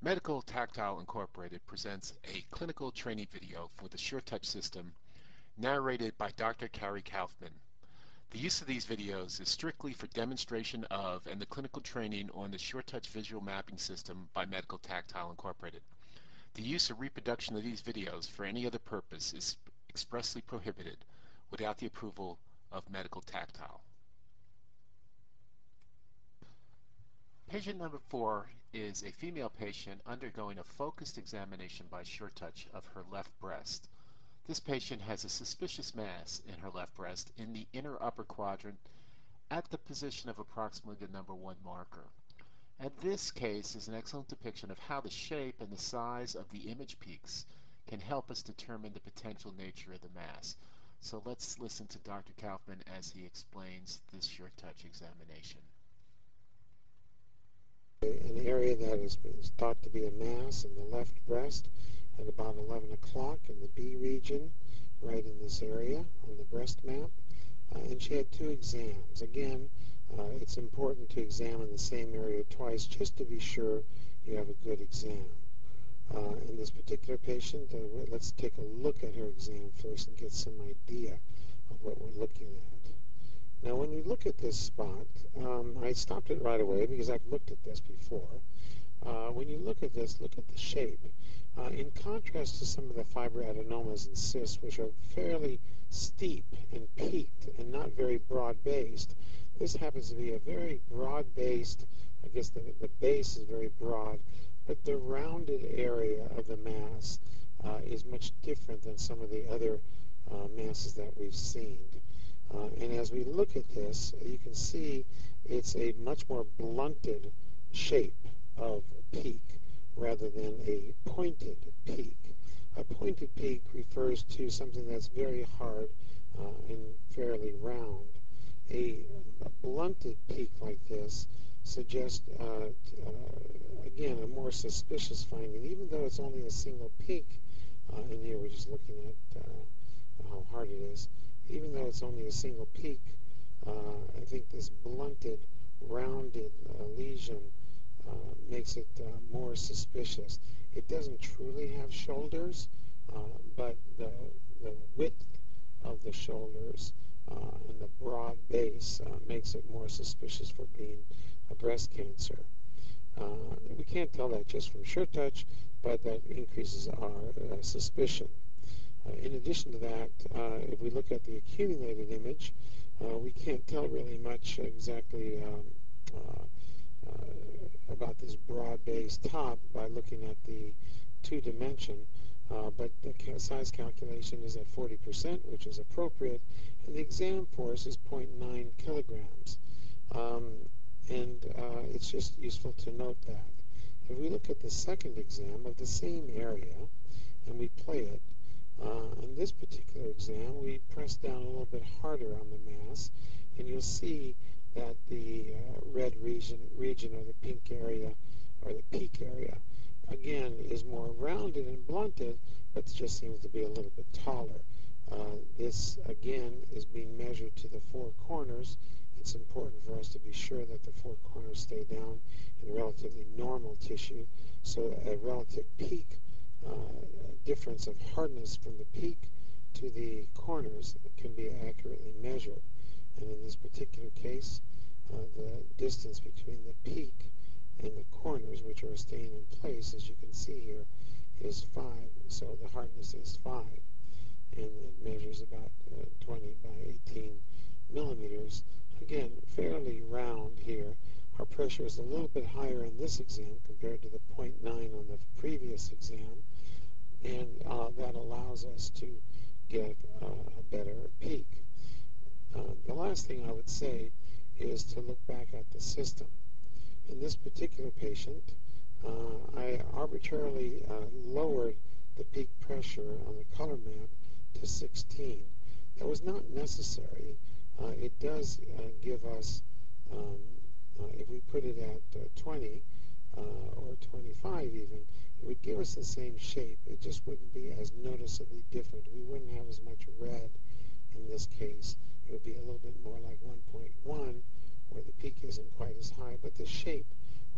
Medical Tactile Incorporated presents a clinical training video for the SureTouch system narrated by Dr. Carrie Kaufman. The use of these videos is strictly for demonstration of and the clinical training on the SureTouch visual mapping system by Medical Tactile Incorporated. The use or reproduction of these videos for any other purpose is expressly prohibited without the approval of Medical Tactile. Patient number 4 is a female patient undergoing a focused examination by SureTouch of her left breast. This patient has a suspicious mass in her left breast in the inner upper quadrant at the position of approximately the number 1 marker. And this case is an excellent depiction of how the shape and the size of the image peaks can help us determine the potential nature of the mass. So let's listen to Dr. Kaufman as he explains this SureTouch examination. An area that is thought to be a mass in the left breast at about 11 o'clock in the B region, right in this area on the breast map. And she had 2 exams. Again, it's important to examine the same area twice just to be sure you have a good exam. In this particular patient, let's take a look at her exam first and get some idea of what we're looking at. Now, when we look at this spot, I stopped it right away because I've looked at this before. When you look at this, look at the shape. In contrast to some of the fibroadenomas and cysts, which are fairly steep and peaked and not very broad-based, this happens to be a very broad-based, I guess the base is very broad, but the rounded area of the mass is much different than some of the other masses that we've seen. And as we look at this, you can see it's a much more blunted shape of peak rather than a pointed peak. A pointed peak refers to something that's very hard and fairly round. A blunted peak like this suggests, again, a more suspicious finding, even though it's only a single peak. And here we're just looking at how hard it is. Even though it's only a single peak, I think this blunted, rounded lesion makes it more suspicious. It doesn't truly have shoulders, but the width of the shoulders and the broad base makes it more suspicious for being a breast cancer. We can't tell that just from SureTouch, but that increases our suspicion. In addition to that, if we look at the accumulated image, we can't tell really much exactly about this broad-based top by looking at the 2-dimension, but the size calculation is at 40%, which is appropriate, and the exam force is 0.9 kilograms. It's just useful to note that. If we look at the second exam of the same area, and we play it, in this particular exam, we press down a little bit harder on the mass, and you'll see that the red region or the pink area or the peak area, again, is more rounded and blunted, but just seems to be a little bit taller. This, again, is being measured to the 4 corners. It's important for us to be sure that the 4 corners stay down in relatively normal tissue, so a relative peak difference of hardness from the peak to the corners can be accurately measured. And in this particular case, the distance between the peak and the corners, which are staying in place, as you can see here, is 5. So the hardness is 5. And it measures about 20 by 18 millimeters. Again, fairly round here. Our pressure is a little bit higher in this exam compared to the 0.9 on the previous exam. And that allows us to get a better peak. The last thing I would say is to look back at the system. In this particular patient, I arbitrarily lowered the peak pressure on the color map to 16. That was not necessary. It does give us, if we put it at 20 or 25 even, it would give us the same shape. It just wouldn't be as noticeably different. We wouldn't have as much red in this case. It would be a little bit more like 1.1, where the peak isn't quite as high, but the shape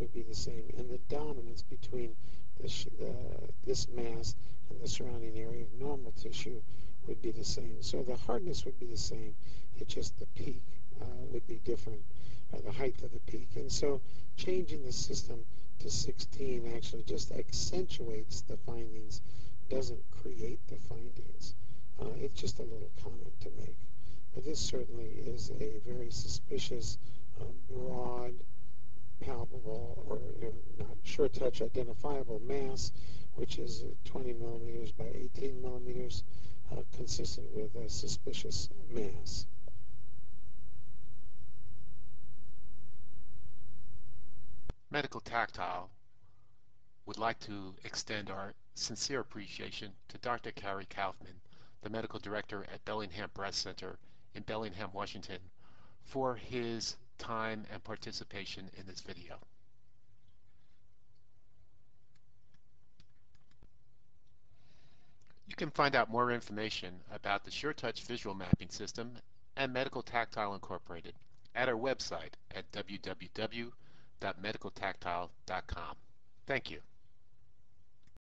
would be the same. And the dominance between this mass and the surrounding area of normal tissue would be the same. So the hardness would be the same. It's just the peak would be different, the height of the peak. And so changing the system to 16 actually just accentuates the findings, doesn't create the findings. It's just a little comment to make. But this certainly is a very suspicious, broad, palpable, or not SureTouch identifiable mass, which is 20 millimeters by 18 millimeters, consistent with a suspicious mass. Medical Tactile would like to extend our sincere appreciation to Dr. Carrie Kaufman, the medical director at Bellingham Breast Center in Bellingham, Washington, for his time and participation in this video. You can find out more information about the SureTouch visual mapping system and Medical Tactile Incorporated at our website at www.medicaltactile.com. Thank you.